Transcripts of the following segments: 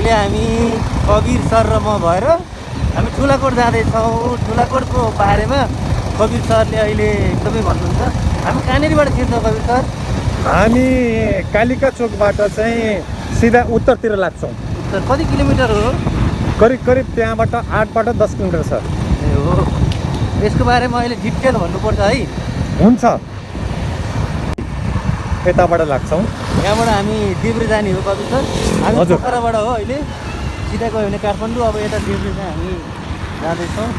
अहिले हामी कवीर सर र म भएर हामी ठुलाकोट जाँदैछौँ। ठुलाकोटको बारेमा कवीर सरले अहिले एकदमै भन्नुहुन्छ। हामी कहाँनिरबाट छिर्छौँ कवीर सर? हामी कालिका चोकबाट चाहिँ सिधा उत्तरतिर लाग्छौँ। उत्तर कति किलोमिटर हो? करिब त्यहाँबाट 8बाट 10 किलोमिटर छ। ए हो, यसको बारेमा अहिले डिटेल भन्नुपर्छ है। हुन्छ, यताबाट लाग्छौँ। यहाँबाट हामी देब्रे जाने हो कवीर सर। हामी पोखराबाट हो अहिले, सिधा गयो भने काठमाडौँ। अब यता देब्रे चाहिँ हामी जाँदैछौँ।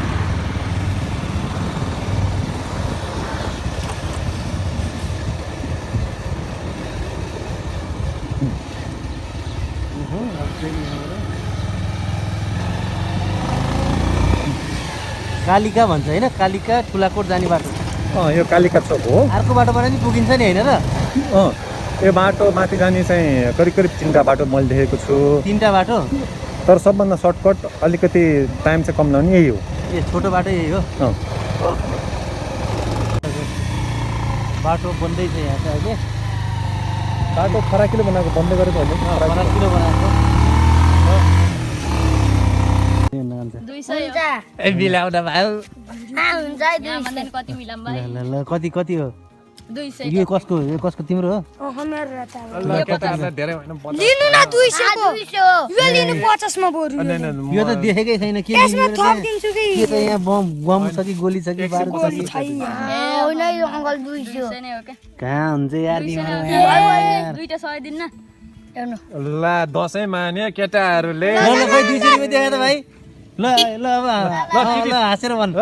कालिका भन्छ होइन, कालिका ठुलाकोट जाने बाटो। यो कालिका चोक हो। अर्को बाटोबाट नि पुगिन्छ नि होइन र? यो बाटो माथि जाने चाहिँ करिब 3टा बाटो मैले देखेको छु। 3टा बाटो, तर सबभन्दा सर्टकट अलिकति टाइम चाहिँ कम लाग्ने यही हो। ए छोटो बाटो यही हो। बाटो बन्दैछ यहाँ चाहिँ अहिले। बाटो फराकिलो बनाएको, बन्द गरेको होइन, फराकिलो बनाएको। ए मिलाउँदा भयो। कति कति हो? 200। यो कसको तिम्रो हो? यो त देखेकै छैन के यो त यहाँ बम छ कि गोली छ कि बारुद छ कि? कहाँ हुन्छ यार दुईटा 100 दिन न। ल दसैँ माने केटाहरूले। ल खै 200 रुपैयाँ देखा त भाइ। ल अब हाँसेर भन्।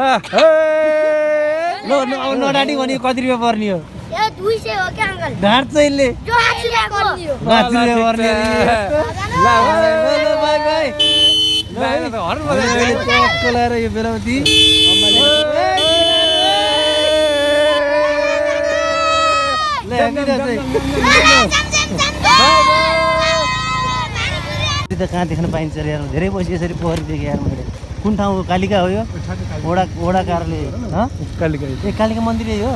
ल नडाडी भने कति रुपियाँ पर्ने हो? 200 हो क्या अंकल? ढाँट चाहिँ यसले 5 रुपियाँ पर्ने हो। 5 रुपियाँ पर्ने। ल बाई बाई। चक्को लाएर यो बेलाउती कहाँ देख्न पाइन्छ यार? धेरै पछि यसरी पोखरी देखेँ यार मैले। कुन ठाउँ हो? कालिका हो यो? वडा कार्यालय कालिका। ए कालिका मन्दिर यही हो?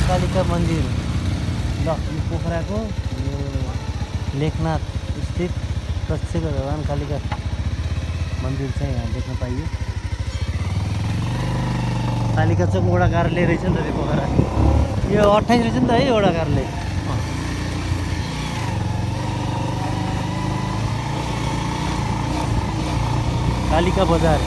कालिका मन्दिर। ल पोखराको यो लेखनाथ स्थित प्रत्यक्ष भगवान कालिका मन्दिर चाहिँ यहाँ देख्न पाइयो। कालिका चोक वडा कार्यालय रहेछ नि त यो पोखरा। यो 28 रहेछ नि त है वडा कार्यालय। कालिका बजार।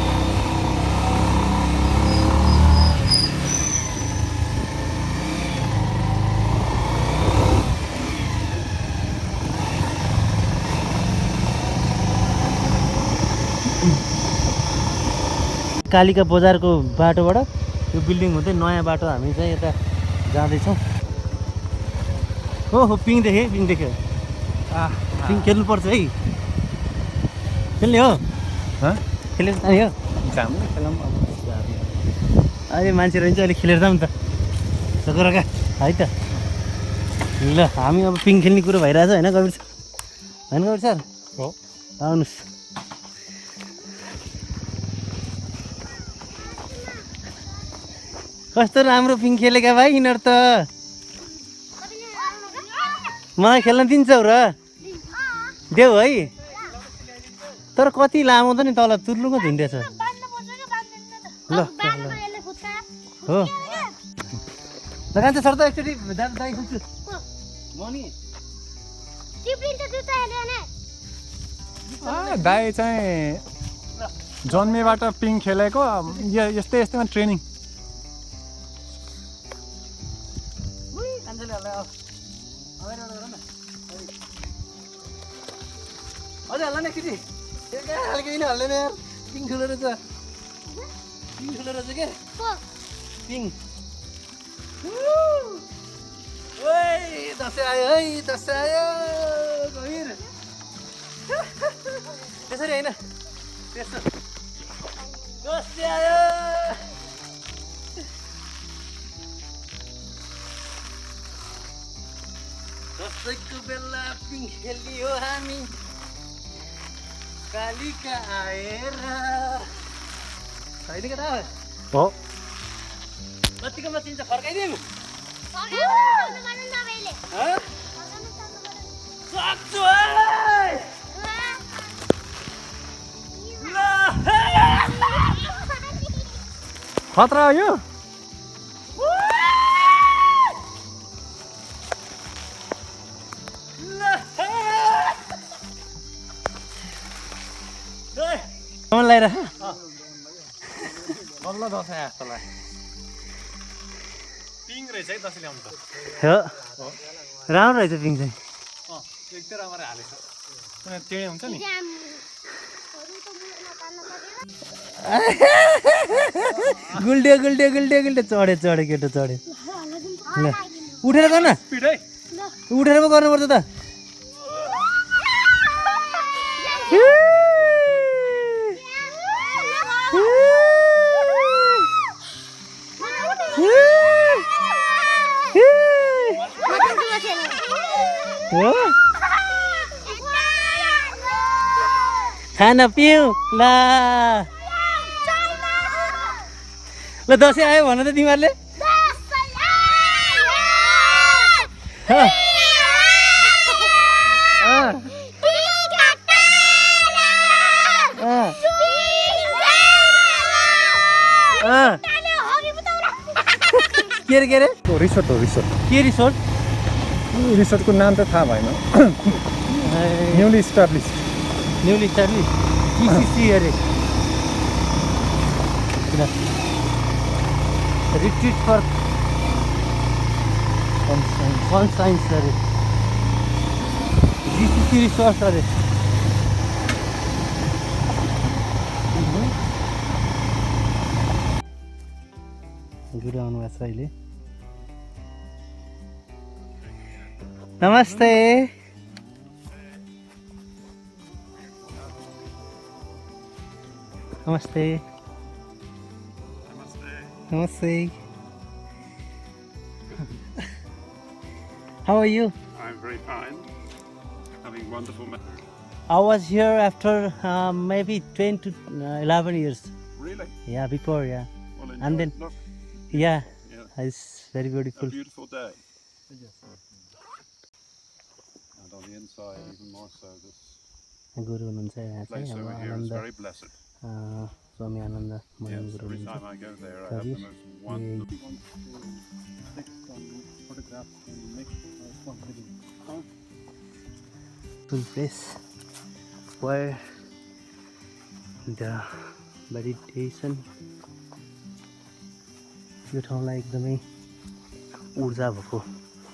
कालिका बजारको बाटोबाट यो बिल्डिङ हुँदै नयाँ बाटो हामी चाहिँ यता जाँदैछौँ। हो पिङ देखेँ, पिङ देख्यो। पिङ खेल्नुपर्छ है। खेल्ने हो? खेलेर जाने हो? अहिले मान्छे रहन्छ, अहिले खेलेर जाउँ त सकरका है त। ल हामी अब पिङ खेल्ने कुरो भइरहेछ होइन कवीर सर? होइन कवीर सर? हो, आउनुहोस्। कस्तो राम्रो पिङ खेलेका भाइ यिनीहरू त। मलाई खेल्न दिन्छौ र? देऊ है। तर कति लामो त नि तल तुर्लुको झुन्डेछ। ल हो ल कान्छ सर त एकचोटि दाइ खोज्छु म नि। दाइ चाहिँ जन्मेबाट पिङ खेलेको, यस्तैमा ट्रेनिङ। अझै हल्ला न केटी, हल्के किन हल्दैन यार? पिङ ठुलो रहेछ, पिङ ठुलो रहेछ क्या पिङ। दसैँ आयो है, दसैँ आयो कवीर। त्यसरी होइन, त्यसो दसैँ आयो। दसैँको बेला पिङ खेलियो हामी, कालिका आएर छैन केटा हो। कतिको मचिन्छ फर्काइदिउँ? सक्छु है। खतरा हो यो मलाई र बल्ल दसैँ आएको तँलाई पिङ रहेछ है दसैँ ल्याउनु त हो राम्रो रहेछ पिङ चाहिँ एकदम राम्ररी हालेछ टेढे हुन्छ नि गुल्टे गुल्टे गुल्टे गुल्टे चढे केटो चढे ल उठेर गर्न स्पिड है उठेर पो गर्नुपर्छ त खाना पिउ ल दसैँ आयो भन त तिमीहरूले के अरे रिसोर्ट हो रिसोर्ट के रिसोर्ट रिसोर्टको नाम त थाहा भएन न्युली इस्टाब्लिस GCC अरे रिट्रिट फर कन्साइन्स अरे GCC रिसोर्ट अरे गुरु आउनु भएको छ अहिले नमस्ते नमस्ते नमस्ते How are you? I'm very fine. Having wonderful I was here after maybe 10 to 11 years. Really? Yeah, before, yeah. Well, enjoy. And then, Look, yeah, yeah. it's very beautiful. A beautiful day. And on the inside, even more so, this Guru हुनुहुन्छ यहाँ place चाहिँ over here is very blessed. Swami Anand Yes, Madan Guru every हुनुहुन्छ time I go there, I have the most wonderful photographs and make one video. full place where the meditation यो ठाउँलाई एकदमै ऊर्जा भएको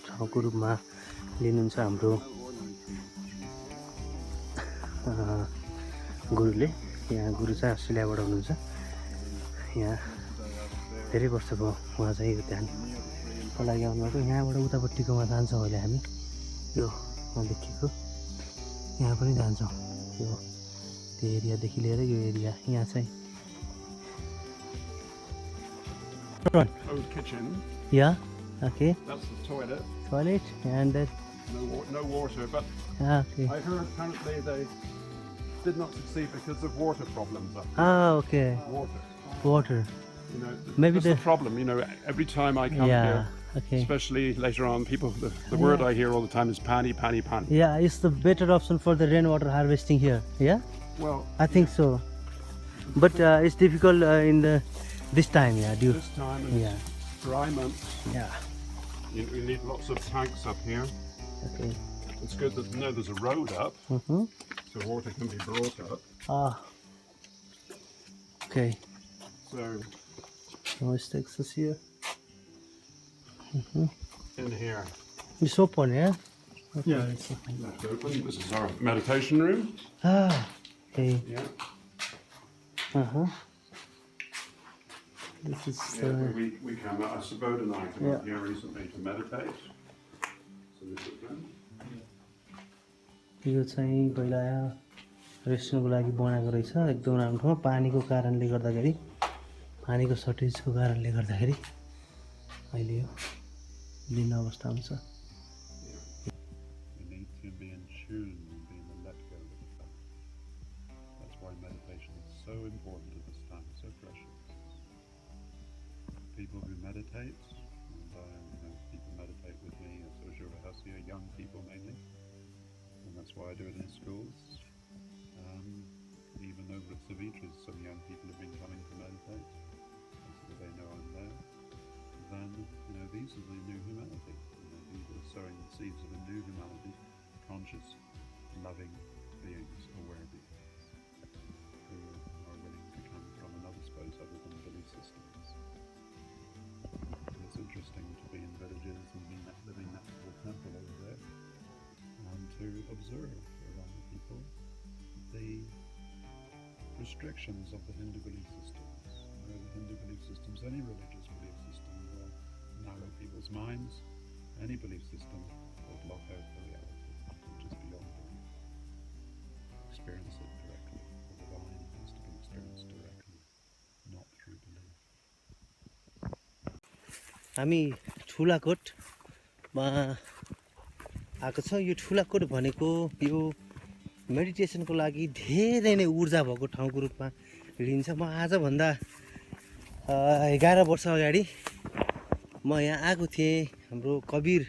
ठाउँको रूपमा लिनुहुन्छ हाम्रो गुरुले यहाँ गुरु चाहिँ अस्ट्रेलियाबाट हुनुहुन्छ यहाँ धेरै वर्ष भयो उहाँ चाहिँ यो ध्यानको लागि आउनुभएको यहाँबाट उतापट्टिकोमा जान्छौँ अहिले हामी यो देखेको यहाँ पनि जान्छौँ यो त्यो एरियादेखि लिएर यो एरिया यहाँ चाहिँ Old kitchen. Yeah, okay. That's the toilet. Toilet and that. No water, but Okay. I heard apparently they did not succeed because of water problems. Okay. Water. Water. You know, Maybe that's the problem. You know, every time I come here, Okay. especially later on, people the word I hear all the time is pani. Yeah, it's the better option for the rainwater harvesting here. Yeah, Well, I think so. But it's difficult in this time. Yeah, due. this time in Yeah. dry months, Yeah. you need lots of tanks up here. Okay. It's good that there's a road up, Mm-hmm. so water can be brought up. Okay. So No takes us here. in here, It's open, yeah. yeah, it's left open. This is our meditation room. Okay. Yeah. This is. Yeah, we came out. Sabode and I came out here recently to meditate. So this is them. यो चाहिँ पहिला रेस्टुरेन्टको लागि बनाएको रहेछ एकदम राम्रो ठाउँमा पानीको कारणले गर्दाखेरि पानीको सर्टेजको कारणले गर्दाखेरि अहिले यो लिन अवस्थामा छ We need to be in tune and be in the let go with the fact. That's why meditation is so important at this time. It's so precious. People who meditate, and people meditate with me, social rahasya, young people mainly. And that's why I do it in schools. Even over at Savitres, some young people have been coming to meditate. So that they restrictions of the Hindu belief systems. The Hindu belief systems, any religious belief system, will narrow people's minds. Any belief system will block out the reality, which is beyond belief. Experience it directly. The divine has to be experienced directly, not through belief. हामी ठुलाकोटमा आएको छ। यो ठुलाकोट भनेको यो मेडिटेसनको लागि धेरै नै ऊर्जा भएको ठाउँको रूपमा लिन्छ। म आजभन्दा 11 वर्ष अगाडि म यहाँ आएको थिएँ हाम्रो कबीर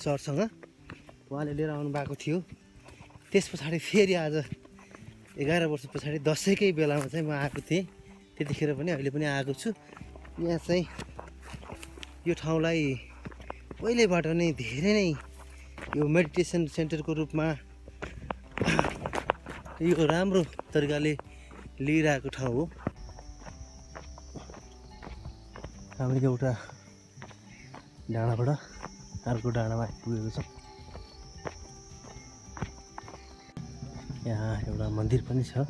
सरसँग, उहाँले लिएर आउनु भएको थियो। त्यस पछाडि फेरि आज 11 वर्ष पछाडि दसैँकै बेलामा चाहिँ म आएको थिएँ। त्यतिखेर पनि अहिले पनि आएको छु। यहाँ चाहिँ यो ठाउँलाई पहिल्यैबाट नै धेरै नै यो मेडिटेसन सेन्टरको रूपमा यो राम्रो तरिकाले लिइरहेको ठाउँ हो। हामी एउटा डाँडाबाट अर्को डाँडामा आइपुगेको छ। यहाँ एउटा मन्दिर पनि छ,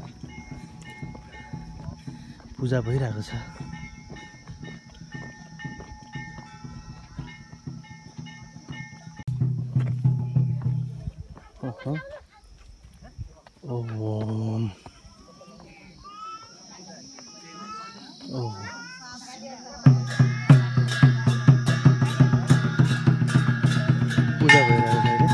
पूजा भइरहेको छ। ओम पूजा भइरहेको छ अहिले।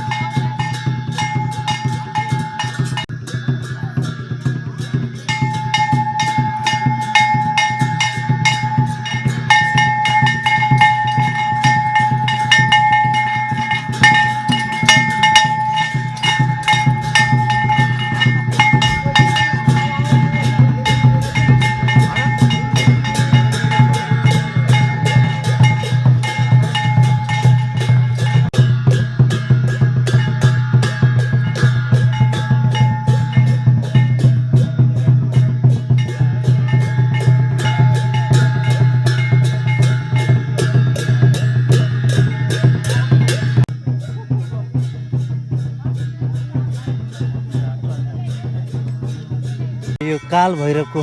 यो काल भैरवको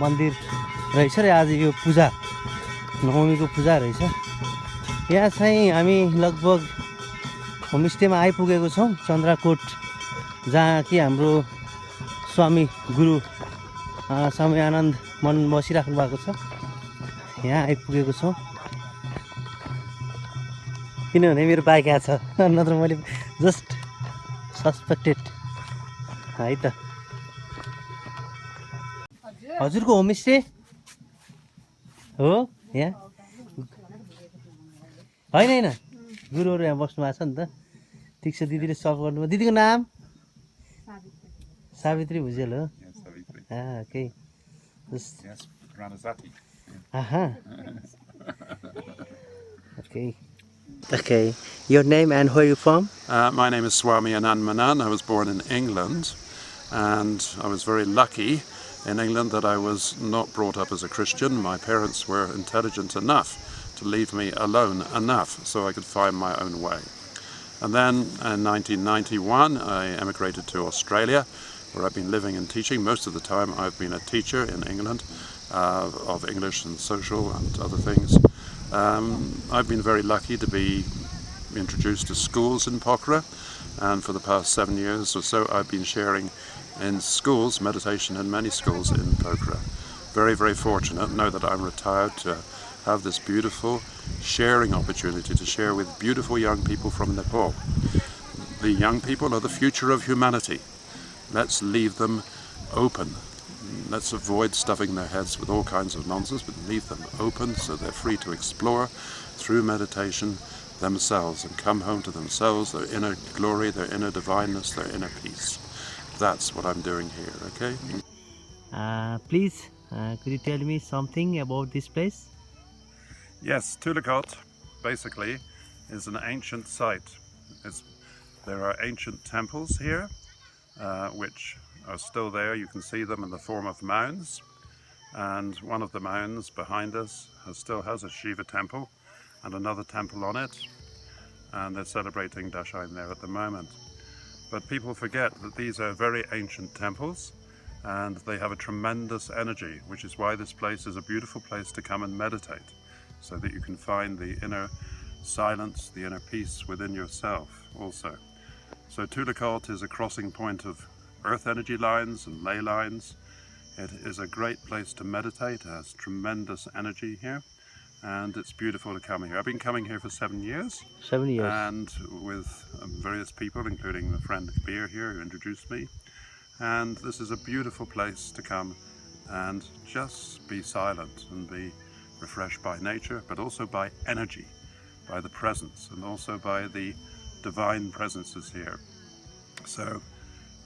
मन्दिर रहेछ र आज यो पूजा, नवमीको पूजा रहेछ। यहाँ चाहिँ हामी लगभग होमस्टेमा आइपुगेको छौँ, चन्द्रकोट, जहाँ कि हाम्रो स्वामी गुरु स्वामी आनन्द मन बसिराख्नु भएको छ। यहाँ आइपुगेको छौँ किनभने मेरो बाइक आएको छ, नत्र मैले जस्ट सस्पेक्टेड है त। हजुरको होमस्टे हो यहाँ? होइन गुरुहरू यहाँ बस्नु भएको छ नि त। ठिक छ, दिदीले सल्भ गर्नुभयो। दिदीको नाम सावित्री भुजेल हो? Okay. Okay. Your name and where you from? My name is Swami Anand Manan. I was born in England, and I was very lucky in England that I was not brought up as a Christian. My parents were intelligent enough to leave me alone enough so I could find my own way. And then in 1991 I emigrated to Australia, where I've been living and teaching. Most of the time I've been a teacher in England of English and social and other things. I've been very lucky to be introduced to schools in Pokhara, and for the past 7 years or so I've been sharing in schools, meditation in many schools in Pokhara. Very, very fortunate now that I'm retired to have this beautiful sharing opportunity to share with beautiful young people from Nepal. The young people are the future of humanity. Let's leave them open. Let's avoid stuffing their heads with all kinds of nonsense, but leave them open so they're free to explore through meditation themselves and come home to themselves, their inner glory, their inner divineness, their inner peace. That's what I'm doing here, okay? Please, could you tell me something about this place? Yes, Thulakot basically is an ancient site. There are ancient temples here, which are still there. You can see them in the form of mounds. And one of the mounds behind us still has a Shiva temple and another temple on it. And they're celebrating Dashain there at the moment. But people forget that these are very ancient temples, and they have a tremendous energy, which is why this place is a beautiful place to come and meditate, so that you can find the inner silence, the inner peace within yourself also. So Thulakot is a crossing point of earth energy lines and ley lines. It is a great place to meditate. It has tremendous energy here, and it's beautiful to come here. I've been coming here for 7 years. 7 years. And with various people, including the friend Kabir here who introduced me. And this is a beautiful place to come and just be silent and be refreshed by nature, but also by energy, by the presence, and also by the divine presences here. So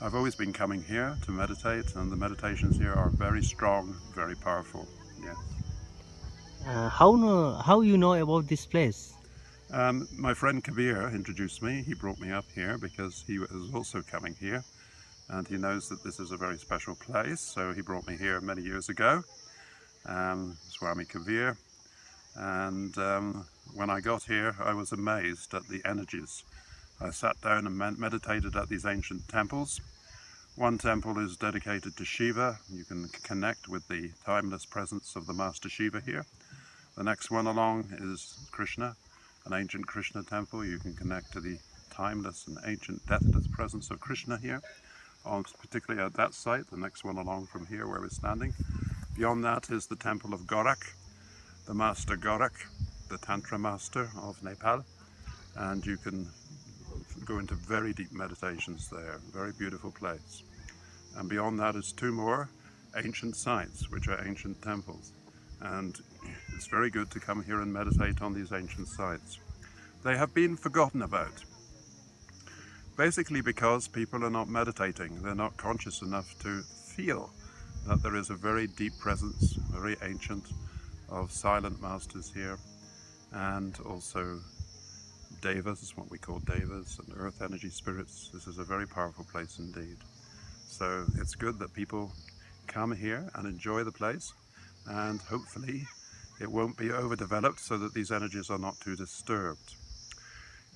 I've always been coming here to meditate, and the meditations here are very strong, very powerful. Yes. How you know about this place? My friend Kabir introduced me. He brought me up here because he was also coming here, and he knows that this is a very special place, so he brought me here many years ago, Swami Kabir. And when I got here, I was amazed at the energies. I sat down and meditated at these ancient temples. One temple is dedicated to Shiva. You can connect with the timeless presence of the Master Shiva here. The next one along is Krishna, an ancient Krishna temple. You can connect to the timeless and ancient deathless presence of Krishna here, particularly at that site. The next one along from here where we're standing. Beyond that is the temple of Gorak, the Master Gorak, the Tantra Master of Nepal, and you can go into very deep meditations there. Very beautiful place. And beyond that is 2 more ancient sites, which are ancient temples. And it's very good to come here and meditate on these ancient sites. They have been forgotten about, basically because people are not meditating. They're not conscious enough to feel that there is a very deep presence, very ancient, of silent masters here, and also devas, what we call devas, and earth energy spirits. This is a very powerful place indeed. So it's good that people come here and enjoy the place, and hopefully it won't be overdeveloped so that these energies are not too disturbed.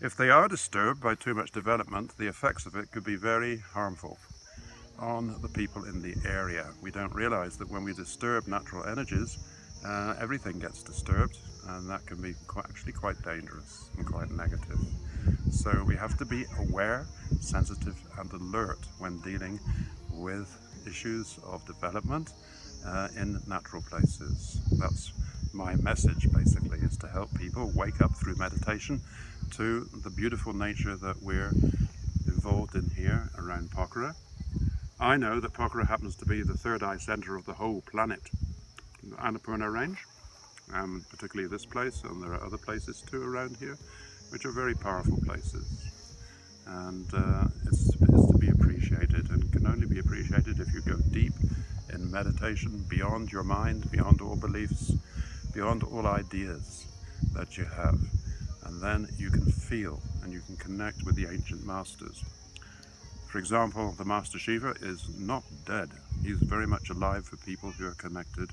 If they are disturbed by too much development, the effects of it could be very harmful on the people in the area. We don't realize that when we disturb natural energies, everything gets disturbed, and that can be actually quite dangerous and quite negative. So we have to be aware, sensitive and alert when dealing with issues of development in natural places. That's my message basically, is to help people wake up through meditation to the beautiful nature that we're involved in here around Pokhara. I know that Pokhara happens to be the third eye center of the whole planet, the Annapurna range, particularly this place, and there are other places too around here, which are very powerful places. And it's to be appreciated, and can only be appreciated if you go deep in meditation, beyond your mind, beyond all beliefs, beyond all ideas that you have. And then you can feel and you can connect with the ancient masters. For example, the Master Shiva is not dead. He's very much alive for people who are connected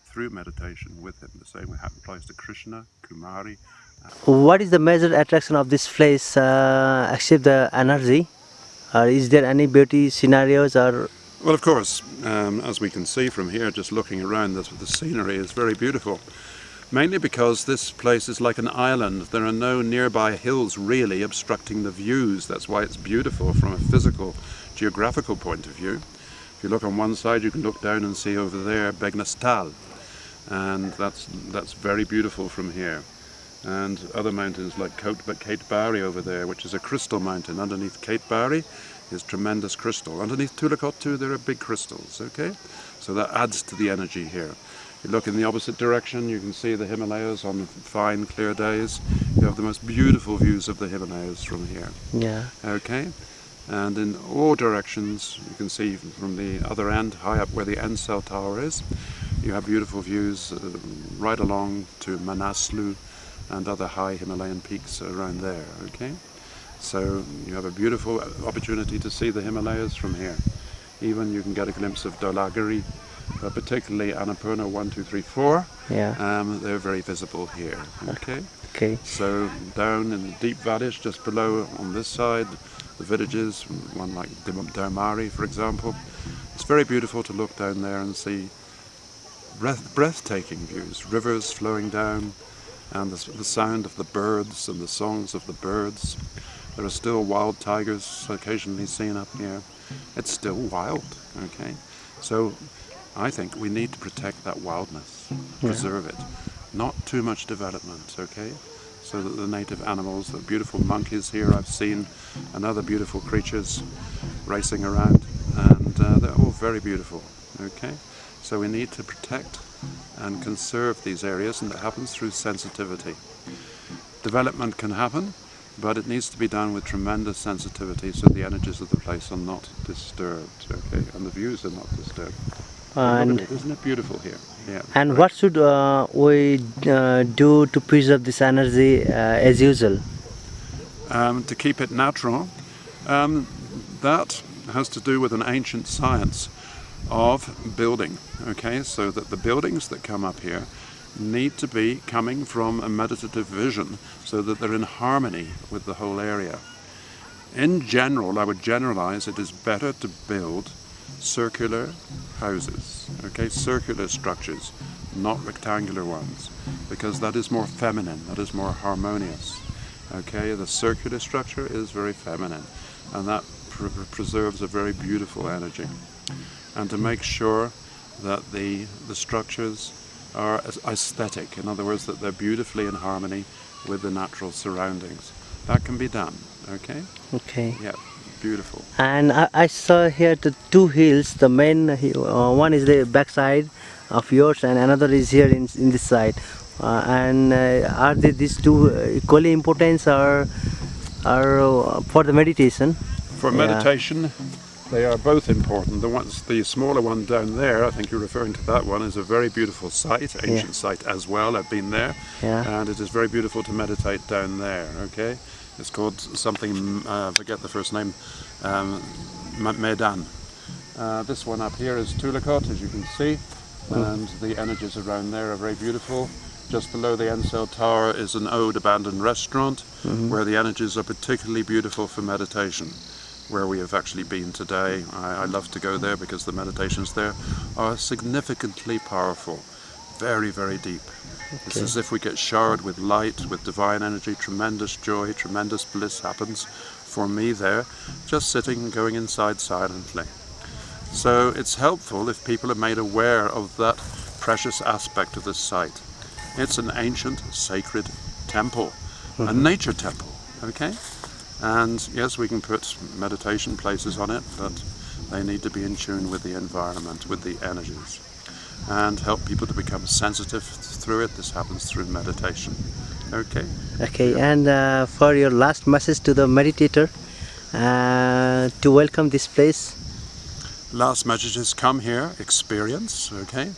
through meditation with him. The same applies to Krishna, Kumari. What is the major attraction of this place except the energy? Is there any beauty scenarios or? Well, of course, as we can see from here, just looking around, the scenery is very beautiful. Mainly because this place is like an island. There are no nearby hills really obstructing the views. That's why it's beautiful from a physical, geographical point of view. If you look on one side, you can look down and see over there Begnestal, and that's very beautiful from here. And other mountains like Kate Barry over there, which is a crystal mountain. Underneath Kate Barry is tremendous crystal. Underneath Thulakot too, there are big crystals, okay? So that adds to the energy here. You look in the opposite direction, you can see the Himalayas on fine, clear days. You have the most beautiful views of the Himalayas from here. Yeah. Okay? And in all directions, you can see from the other end, high up where the Ensel Tower is, you have beautiful views right along to Manaslu and other high Himalayan peaks around there, okay? So you have a beautiful opportunity to see the Himalayas from here. Even you can get a glimpse of Dholagiri, particularly Annapurna 1, 2, 3, 4. Yeah. They're very visible here, okay? Okay. So down in the deep valleys just below on this side, the villages, one like Dermari, for example. It's very beautiful to look down there and see breathtaking views, rivers flowing down, and the sound of the birds and the songs of the birds. There are still wild tigers occasionally seen up here. It's still wild, okay? So I think we need to protect that wildness, preserve it. Not too much development, okay? So that the native animals, the beautiful monkeys here I've seen, and other beautiful creatures racing around, and they're all very beautiful, okay? So we need to protect and conserve these areas, and it happens through sensitivity. Development can happen, but it needs to be done with tremendous sensitivity so the energies of the place are not disturbed, okay? And the views are not disturbed. And Look at it, isn't it beautiful here? Yeah. and great. what should we do to preserve this energy as usual? To keep it natural, that has to do with an ancient science of building, okay? So that the buildings that come up here need to be coming from a meditative vision so that they're in harmony with the whole area. In general, I would generalize it is better to build circular houses, okay, circular structures, not rectangular ones, because that is more feminine, that is more harmonious, okay? The circular structure is very feminine, and that preserves a very beautiful energy. And to make sure that the structures are aesthetic, in other words, that they're beautifully in harmony with the natural surroundings. That can be done, okay? Okay. Yeah, beautiful. And I saw here the two hills. The main one is the back side of yours, and another is here in this side. Are these two equally important, or for the meditation? For meditation, they are both important. The smaller one down there, I think you're referring to that one, is a very beautiful site, ancient site as well. I've been there, and it is very beautiful to meditate down there. Okay, it's called something. I forget the first name. Medan. This one up here is Thulakot, as you can see, and the energies around there are very beautiful. Just below the Ensel Tower is an old abandoned restaurant where the energies are particularly beautiful for meditation. Where we have actually been today. I love to go there because the meditations there are significantly powerful, very, very deep. It's as if we get showered with light, with divine energy, tremendous joy, tremendous bliss happens for me there, just sitting and going inside silently. So it's helpful if people are made aware of that precious aspect of this site. It's an ancient, sacred temple, a nature temple, okay? And yes, we can put meditation places on it, but they need to be in tune with the environment, with the energies, and help people to become sensitive through it. This happens through meditation. Okay? Okay, and for your last message to the meditator to welcome this place? Last message is come here, experience, okay?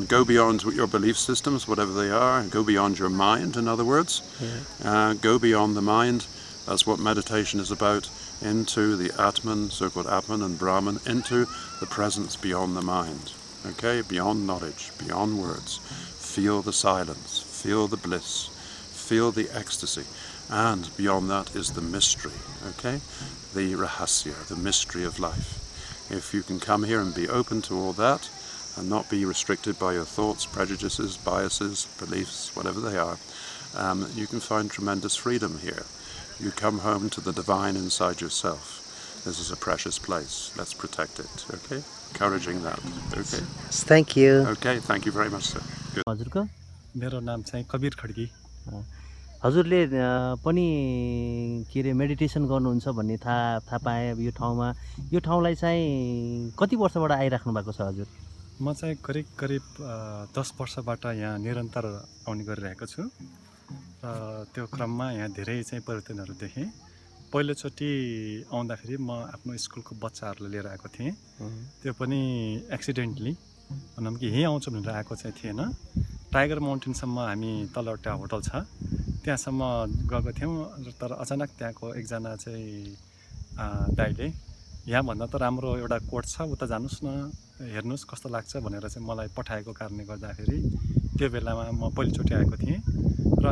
Go beyond your belief systems, whatever they are, go beyond your mind, in other words. Go beyond the mind. That's what meditation is about, into the Atman, so-called Atman and Brahman, into the presence beyond the mind, okay? Beyond knowledge, beyond words. Feel the silence, feel the bliss, feel the ecstasy, and beyond that is the mystery, okay? The rahasya, the mystery of life. If you can come here and be open to all that, and not be restricted by your thoughts, prejudices, biases, beliefs, whatever they are, you can find tremendous freedom here. You come home to the divine inside yourself. This is a precious place. Let's protect it, okay? Encouraging that, okay? Thank you. Okay, thank you very much, sir. Good. हजुरको मेरो नाम चाहिँ कबीर खड्की। हजुरले पनि के अरे meditation गर्नुहुन्छ भन्ने थाहा पाएँ यो ठाउँमा। यो ठाउँलाई चाहिँ कति वर्षबाट आइराख्नु भएको छ हजुर? म चाहिँ करिब 10 वर्षबाट यहाँ निरन्तर आउने गरिरहेको छु र त्यो क्रममा यहाँ धेरै चाहिँ परिवर्तनहरू देखेँ। पहिलोचोटि आउँदाखेरि म आफ्नो स्कुलको बच्चाहरूलाई लिएर आएको थिएँ। त्यो पनि एक्सिडेन्टली भनौँ कि यहीँ आउँछु भनेर आएको चाहिँ थिएन। टाइगर माउन्टेनसम्म हामी तल एउटा होटल छ त्यहाँसम्म गएको थियौँ, तर अचानक त्यहाँको एकजना चाहिँ दाइले यहाँभन्दा त राम्रो एउटा कोट छ उता जानुहोस् न, हेर्नुहोस् कस्तो लाग्छ भनेर चाहिँ मलाई पठाएको कारणले गर्दाखेरि त्यो बेलामा म पहिलोचोटि आएको थिएँ र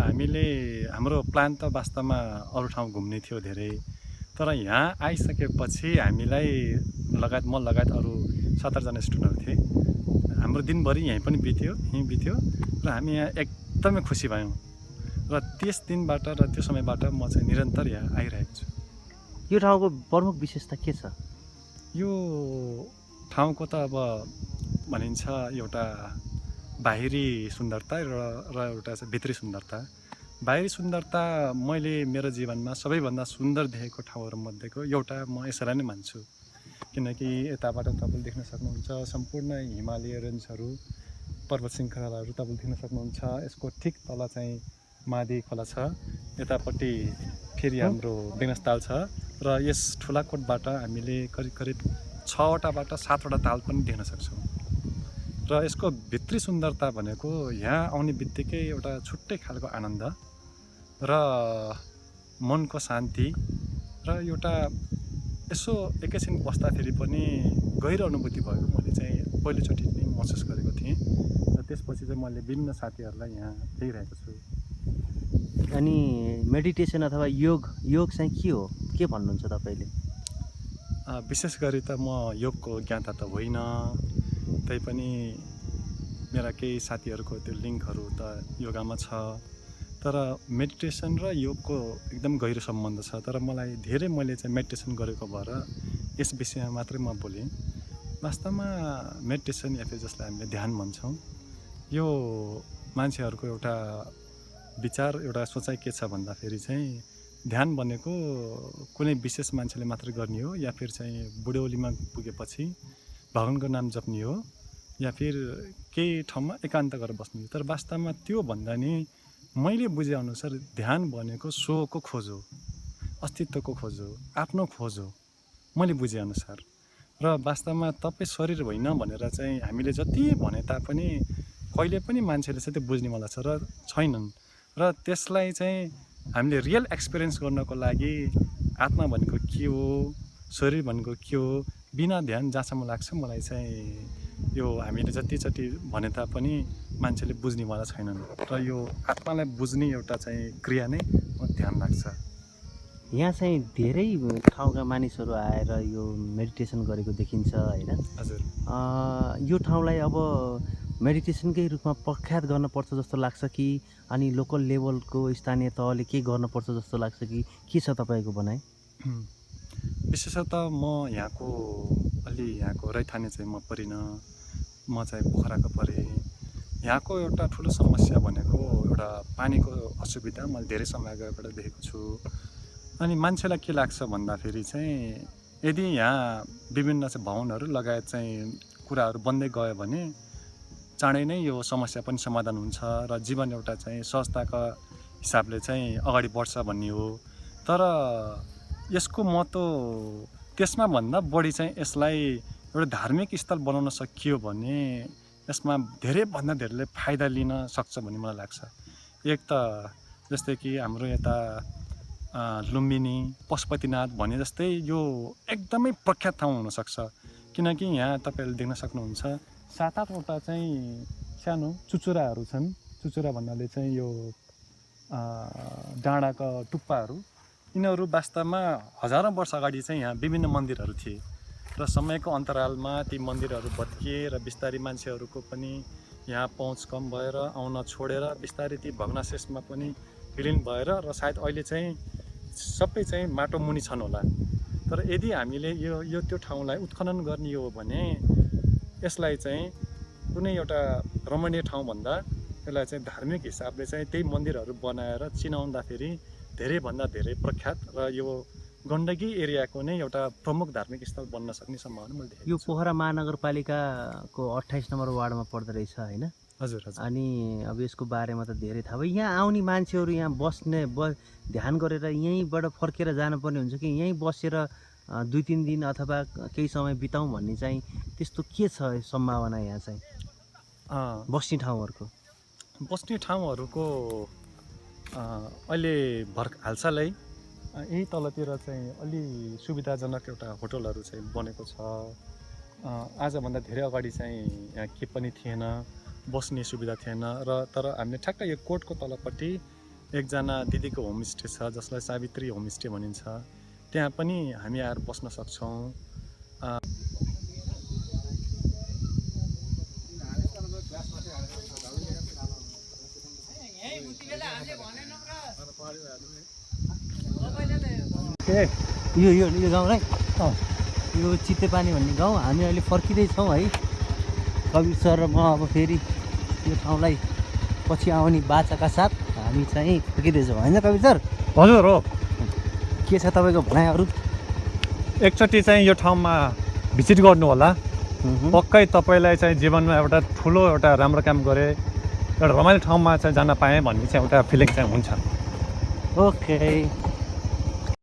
हाम्रो प्लान त वास्तवमा अरू ठाउँ घुम्ने थियो धेरै, तर यहाँ आइसकेपछि हामीलाई लगायत म लगायत अरू 7-8 जना स्टुडेन्टहरू थिए। हाम्रो दिनभरि यहीँ पनि बित्यो र हामी यहाँ एकदमै खुसी भयौँ र त्यस दिनबाट र त्यो समयबाट म चाहिँ निरन्तर यहाँ आइरहेको छु। यो ठाउँको प्रमुख विशेषता के छ? यो ठाउँको त अब भनिन्छ एउटा बाहिरी सुन्दरता र एउटा चाहिँ भित्री सुन्दरता। बाहिरी सुन्दरता मैले मेरो जीवनमा सबैभन्दा सुन्दर देखेको ठाउँहरूमध्येको एउटा म यसैलाई नै मान्छु, किनकि यताबाट तपाईँले देख्न सक्नुहुन्छ सम्पूर्ण हिमालय रेन्जहरू, पर्वत श्रृङ्खलाहरू तपाईँले देख्न सक्नुहुन्छ। यसको ठिक तल चाहिँ मादी खोला छ, यतापट्टि फेरि हाम्रो बेगसताल छ र यस ठुलाकोटबाट हामीले करिब करिब 6वटाबाट 7वटा ताल पनि देख्न सक्छौँ। र यसको भित्री सुन्दरता भनेको यहाँ आउने बित्तिकै एउटा छुट्टै खालको आनन्द र मनको शान्ति र एउटा यसो एकैछिन बस्दाखेरि पनि गहिरो अनुभूति भएको मैले चाहिँ पहिलोचोटि नै महसुस गरेको थिएँ र त्यसपछि चाहिँ मैले विभिन्न साथीहरूलाई यहाँ देखिरहेको छु। अनि मेडिटेसन अथवा योग चाहिँ के हो, के भन्नुहुन्छ तपाईँले? विशेष गरी त म योगको ज्ञाता त होइन, तैपनि मेरा केही साथीहरूको त्यो लिङ्कहरू त योगामा छ। तर मेडिटेसन र योगको एकदम गहिरो सम्बन्ध छ। तर मैले चाहिँ मेडिटेसन गरेको भएर यस विषयमा मात्रै म बोलेँ। वास्तवमा मेडिटेसन या फिर जसलाई हामीले ध्यान भन्छौँ, यो मान्छेहरूको एउटा विचार, एउटा सोचाइ के छ भन्दाखेरि चाहिँ ध्यान भनेको कुनै विशेष मान्छेले मात्रै गर्ने हो या फिर चाहिँ बुढौलीमा पुगेपछि भगवानको नाम जप्ने हो या फिर केही ठाउँमा एकान्त गरेर बस्ने हो। तर वास्तवमा त्यो भन्दा नि मैले बुझेअनुसार ध्यान भनेको स्वको खोज हो, अस्तित्वको खोज हो, आफ्नो खोज हो मैले बुझेअनुसार। र वास्तवमा तपाईँ शरीर होइन भनेर चाहिँ हामीले जति भने तापनि कहिले पनि मान्छेले चाहिँ त्यो बुझ्नेवाला छ र छैनन्। र त्यसलाई चाहिँ हामीले रियल एक्सपिरियन्स गर्नको लागि आत्मा भनेको के हो, शरीर भनेको के हो, बिना ध्यान जहाँसम्म लाग्छ मलाई चाहिँ यो हामीले जति भने तापनि मान्छेले बुझ्नेवाला छैनन्। र यो आत्मालाई बुझ्ने एउटा चाहिँ क्रिया नै ध्यान लाग्छ। यहाँ चाहिँ धेरै ठाउँका मानिसहरू आएर यो मेडिटेसन गरेको देखिन्छ होइन? हजुर। यो ठाउँलाई अब मेडिटेसनकै रूपमा प्रख्यात गर्नुपर्छ जस्तो लाग्छ कि अनि लोकल लेभलको स्थानीय तहले के गर्नुपर्छ जस्तो लाग्छ कि के छ तपाईँको भनाइ? विशेषतः म यहाँको रैथाने चाहिँ म परिनँ, म चाहिँ पोखराको परेँ। यहाँको एउटा ठुलो समस्या भनेको एउटा पानीको असुविधा मैले धेरै समय अगाडिबाट देखेको छु। अनि मान्छेलाई के लाग्छ भन्दाखेरि चाहिँ यदि यहाँ विभिन्न चाहिँ भवनहरू लगायत चाहिँ कुराहरू बन्दै गयो भने चाँडै नै यो समस्या पनि समाधान हुन्छ र जीवन एउटा चाहिँ सहजताका हिसाबले चाहिँ अगाडि बढ्छ भन्ने हो। तर यसको महत्त्व त्यसमा भन्दा बढी चाहिँ यसलाई एउटा धार्मिक स्थल बनाउन सकियो भने यसमा धेरैभन्दा धेरैले फाइदा लिन सक्छ भन्ने मलाई लाग्छ। एक त जस्तै कि हाम्रो यता लुम्बिनी, पशुपतिनाथ भने जस्तै यो एकदमै प्रख्यात ठाउँ हुनसक्छ, किनकि यहाँ तपाईँहरूले देख्न सक्नुहुन्छ 7-8वटा चाहिँ सानो चुचुराहरू छन्। चुचुरा भन्नाले चाहिँ यो डाँडाका टुप्पाहरू, यिनीहरू वास्तवमा हजारौँ वर्ष अगाडि चाहिँ यहाँ विभिन्न मन्दिरहरू थिए र समयको अन्तरालमा ती मन्दिरहरू भत्किए र बिस्तारै मान्छेहरूको पनि यहाँ पहुँच कम भएर आउन छोडेर बिस्तारै ती भग्नाशेषमा पनि विलिन भएर र सायद अहिले चाहिँ सबै चाहिँ माटो मुनि छन् होला। तर यदि हामीले यो त्यो ठाउँलाई उत्खनन गर्ने हो भने यसलाई चाहिँ कुनै एउटा रमणीय ठाउँभन्दा यसलाई चाहिँ धार्मिक हिसाबले चाहिँ त्यही मन्दिरहरू बनाएर चिनाउँदाखेरि धेरैभन्दा धेरै प्रख्यात र यो गण्डकी एरियाको नै एउटा प्रमुख धार्मिक स्थल बन्न सक्ने सम्भावना मैले देखेको छु। यो पोखरा महानगरपालिकाको 28 नम्बर वार्डमा पर्दो रहेछ होइन? हजुर। अनि अब यसको बारेमा त धेरै थाहा भयो। यहाँ आउने मान्छेहरू यहाँ ध्यान गरेर यहीँबाट फर्केर जानुपर्ने हुन्छ कि यहीँ बसेर 2-3 दिन अथवा केही समय बिताउँ भन्ने चाहिँ त्यस्तो के छ सम्भावना यहाँ चाहिँ बस्ने ठाउँहरूको? बस्ने ठाउँहरूको अहिले हालसालै यही तलतिर चाहिँ अलि सुविधाजनक एउटा होटलहरू चाहिँ बनेको छ। आजभन्दा धेरै अगाडि चाहिँ यहाँ के पनि थिएन, बस्ने सुविधा थिएन र तर हामीले ठ्याक्क यो कोटको तलपट्टि एकजना दिदीको होमस्टे छ जसलाई सावित्री होमस्टे भनिन्छ। त्यहाँ पनि हामी आएर बस्न सक्छौँ। यो गाउँ है यो चित्तेपानी भन्ने गाउँ हामी अहिले फर्किँदैछौँ है। कविर सर र म अब फेरि यो ठाउँलाई पछि आउने बाचाका साथ हामी चाहिँ फर्किँदैछौँ होइन कविर सर? हजुर हो। के छ तपाईँको भनाइहरू? एकचोटि चाहिँ यो ठाउँमा भिजिट गर्नु होला। पक्कै तपाईँलाई चाहिँ जीवनमा एउटा ठुलो एउटा राम्रो काम गरे, एउटा रमाइलो ठाउँमा चाहिँ जान पाएँ भन्ने चाहिँ एउटा फिलिङ चाहिँ हुन्छ। ओके।